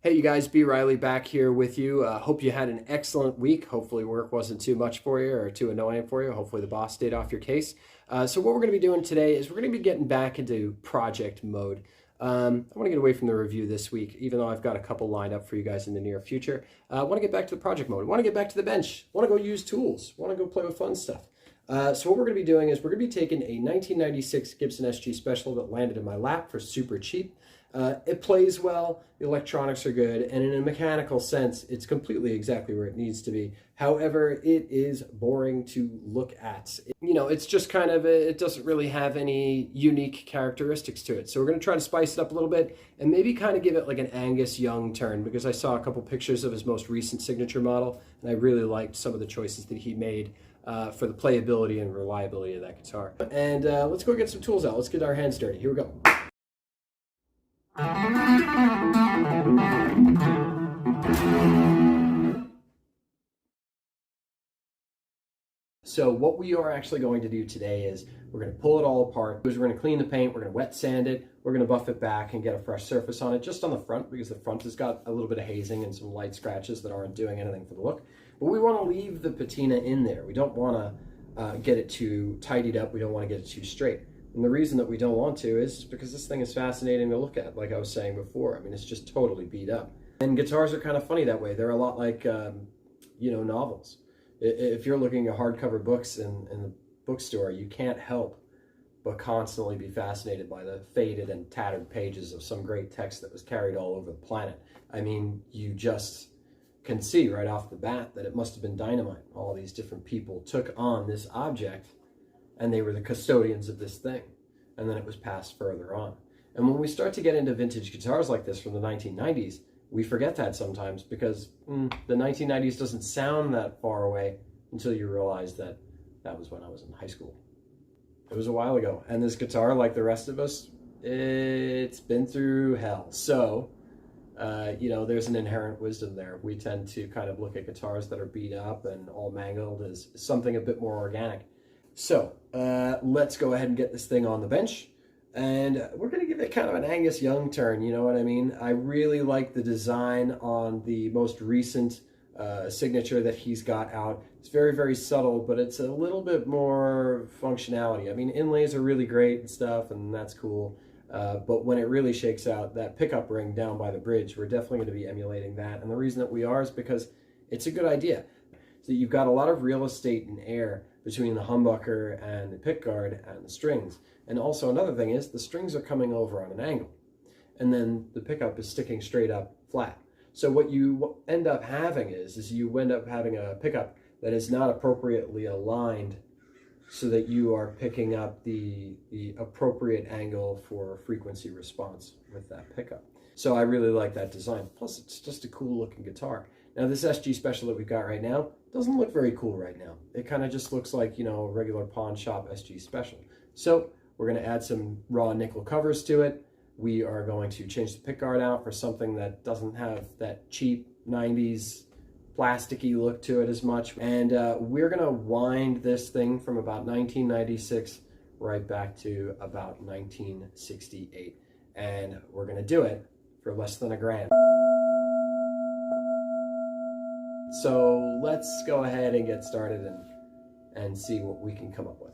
Hey, you guys, B. Riley back here with you. Hope you had an excellent week. Hopefully work wasn't too much for you or too annoying for you. Hopefully the boss stayed off your case. So what we're going to be doing today is we're going to be getting back into project mode. I want to get away from the review this week, even though I've got a couple lined up for you guys in the near future. I want to get back to the project mode. I want to get back to the bench. I want to go use tools. I want to go play with fun stuff. So what we're going to be doing is we're going to be taking a 1996 Gibson SG Special that landed in my lap for super cheap. It plays well, the electronics are good, and in a mechanical sense, it's completely exactly where it needs to be. However, it is boring to look at. It's just kind of, it doesn't really have any unique characteristics to it. So we're going to try to spice it up a little bit and maybe kind of give it like an Angus Young turn, because I saw a couple pictures of his most recent signature model, and I really liked some of the choices that he made for the playability and reliability of that guitar. And let's go get some tools out. Let's get our hands dirty. Here we go. So what we are actually going to do today is we're going to pull it all apart. We're going to clean the paint, we're going to wet sand it, we're going to buff it back and get a fresh surface on it, just on the front, because the front has got a little bit of hazing and some light scratches that aren't doing anything for the look. But we want to leave the patina in there. We don't want to get it too tidied up. We don't want to get it too straight. And the reason that we don't want to is because this thing is fascinating to look at, like I was saying before. I mean, it's just totally beat up. And guitars are kind of funny that way. They're a lot like, novels. If you're looking at hardcover books in the bookstore, you can't help but constantly be fascinated by the faded and tattered pages of some great text that was carried all over the planet. I mean, you just can see right off the bat that it must have been dynamite. All these different people took on this object, and they were the custodians of this thing, and then it was passed further on. And when we start to get into vintage guitars like this from the 1990s, we forget that sometimes, because the 1990s doesn't sound that far away until you realize that that was when I was in high school. It was a while ago, and this guitar, like the rest of us, it's been through hell. So, there's an inherent wisdom there. We tend to kind of look at guitars that are beat up and all mangled as something a bit more organic. So let's go ahead and get this thing on the bench, and we're going to give it kind of an Angus Young turn, you know what I mean? I really like the design on the most recent signature that he's got out. It's very, very subtle, but it's a little bit more functionality. I mean, inlays are really great and stuff, and that's cool, but when it really shakes out, that pickup ring down by the bridge, we're definitely going to be emulating that, and the reason that we are is because it's a good idea. So you've got a lot of real estate and air between the humbucker and the pickguard and the strings. And also another thing is the strings are coming over on an angle, and then the pickup is sticking straight up flat. So what you end up having is you end up having a pickup that is not appropriately aligned so that you are picking up the appropriate angle for frequency response with that pickup. So I really like that design. Plus, it's just a cool looking guitar. Now, this SG Special that we've got right now doesn't look very cool right now. It kind of just looks like, a regular pawn shop SG Special. So we're going to add some raw nickel covers to it. We are going to change the pickguard out for something that doesn't have that cheap 90s plasticky look to it as much. And we're going to wind this thing from about 1996 right back to about 1968. And we're going to do it for less than $1,000. So let's go ahead and get started and see what we can come up with.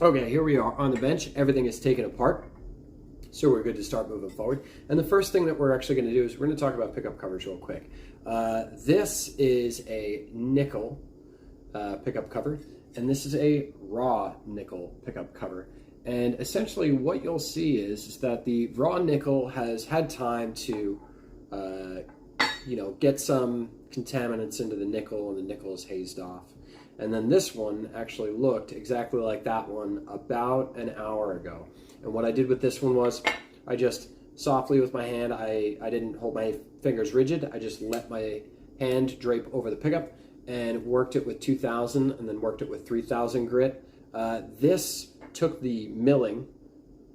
Okay, here we are on the bench. Everything is taken apart. So we're good to start moving forward. And the first thing that we're actually going to do is we're going to talk about pickup covers real quick. This is a nickel pickup cover, and this is a raw nickel pickup cover. And essentially what you'll see is that the raw nickel has had time to get some contaminants into the nickel, and the nickel is hazed off. And then this one actually looked exactly like that one about an hour ago. And what I did with this one was I just softly with my hand, I didn't hold my fingers rigid. I just let my hand drape over the pickup and worked it with 2000 and then worked it with 3000 grit. This took the milling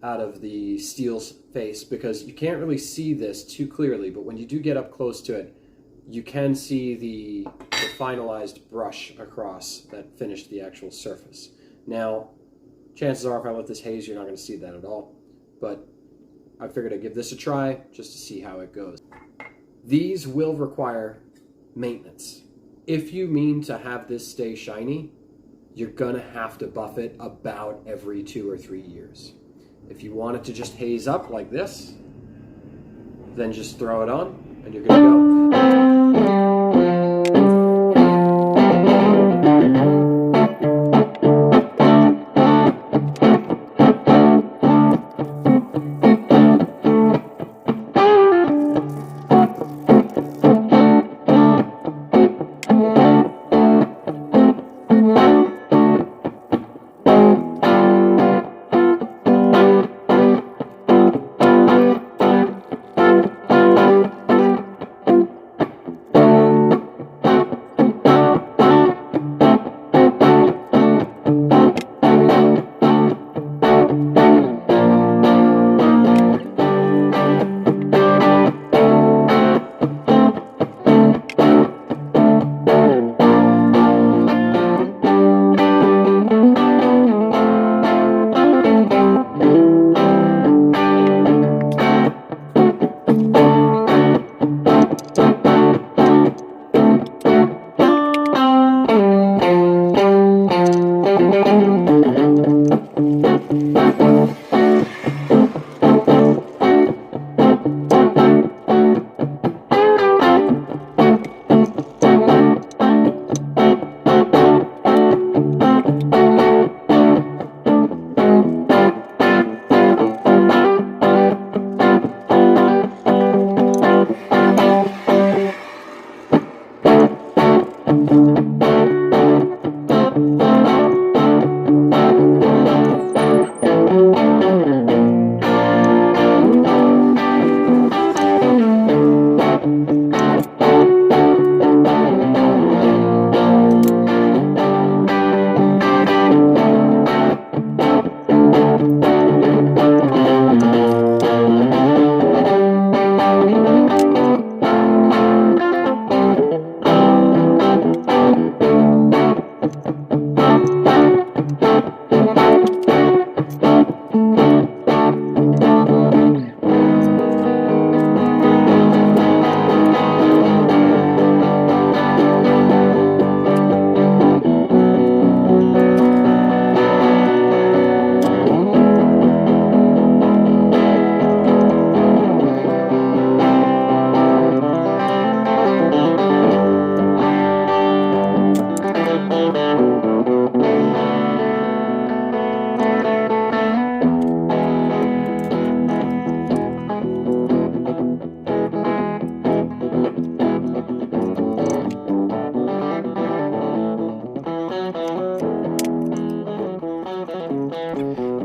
out of the steel's face because you can't really see this too clearly, but when you do get up close to it, you can see the finalized brush across that finished the actual surface. Now, chances are if I let this haze, you're not going to see that at all, but I figured I'd give this a try just to see how it goes. These will require maintenance. If you mean to have this stay shiny, you're gonna have to buff it about every 2 or 3 years. If you want it to just haze up like this, then just throw it on and you're good to go.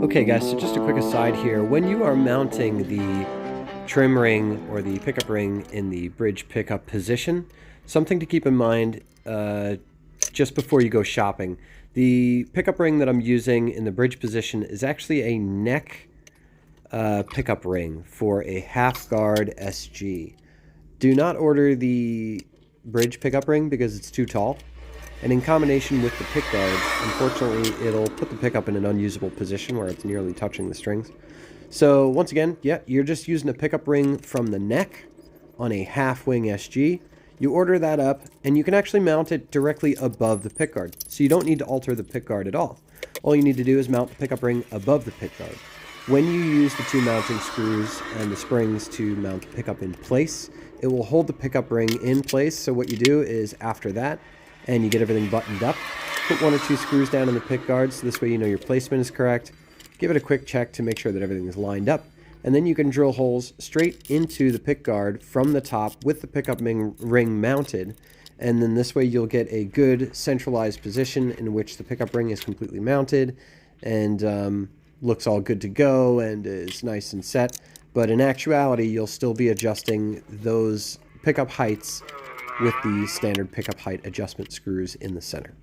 Okay guys, so just a quick aside here. When you are mounting the trim ring or the pickup ring in the bridge pickup position, something to keep in mind just before you go shopping. The pickup ring that I'm using in the bridge position is actually a neck pickup ring for a half guard SG. Do not order the bridge pickup ring because it's too tall. And in combination with the pickguard, unfortunately, it'll put the pickup in an unusable position where it's nearly touching the strings. So once again, yeah, you're just using a pickup ring from the neck on a half wing SG. You order that up, and you can actually mount it directly above the pickguard. So you don't need to alter the pickguard at all. All you need to do is mount the pickup ring above the pickguard. When you use the 2 mounting screws and the springs to mount the pickup in place, it will hold the pickup ring in place. So what you do is after that, and you get everything buttoned up, put 1 or 2 screws down in the pickguard so this way you know your placement is correct. Give it a quick check to make sure that everything is lined up, and then you can drill holes straight into the pickguard from the top with the pickup ring mounted, and then this way you'll get a good centralized position in which the pickup ring is completely mounted and looks all good to go and is nice and set. But in actuality, you'll still be adjusting those pickup heights with the standard pickup height adjustment screws in the center.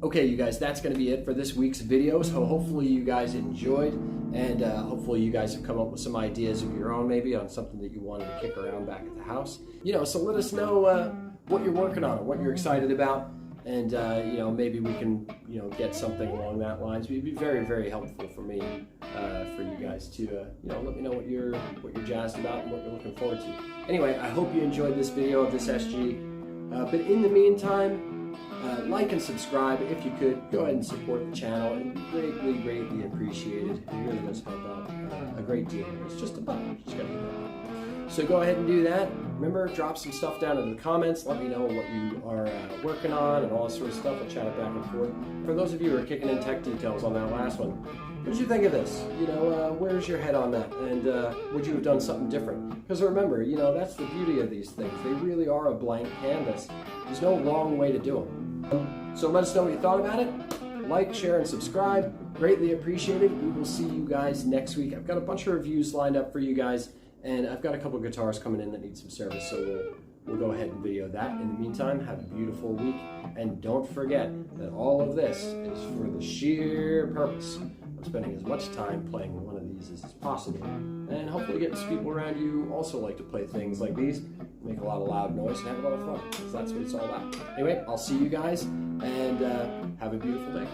Okay, you guys, that's going to be it for this week's video. So hopefully you guys enjoyed, and hopefully you guys have come up with some ideas of your own, maybe on something that you wanted to kick around back at the house. You know, so let us know what you're working on, what you're excited about, and you know, maybe we can, you know, get something along that lines. It'd be very, very helpful for me, for you guys to, you know, let me know what you're jazzed about and what you're looking forward to. Anyway, I hope you enjoyed this video of this SG. But in the meantime, like and subscribe if you could. Go ahead and support the channel. It would be greatly, greatly appreciated. It really does help out a great deal. It's just a button. Just gotta hit that. So go ahead and do that. Remember, drop some stuff down in the comments. Let me know what you are working on and all that sort of stuff. We'll chat it back and forth. For those of you who are kicking in tech details on that last one, what did you think of this? You know, where's your head on that? And would you have done something different? Because remember, you know, that's the beauty of these things. They really are a blank canvas. There's no wrong way to do them. So let us know what you thought about it. Like, share, and subscribe. Greatly appreciated. We will see you guys next week. I've got a bunch of reviews lined up for you guys, and I've got a couple of guitars coming in that need some service, so we'll go ahead and video that. In the meantime, have a beautiful week, and don't forget that all of this is for the sheer purpose of spending as much time playing one of these as possible. And and hopefully getting some people around you who also like to play things like these, make a lot of loud noise, and have a lot of fun, because that's what it's all about. Anyway, I'll see you guys, and have a beautiful day.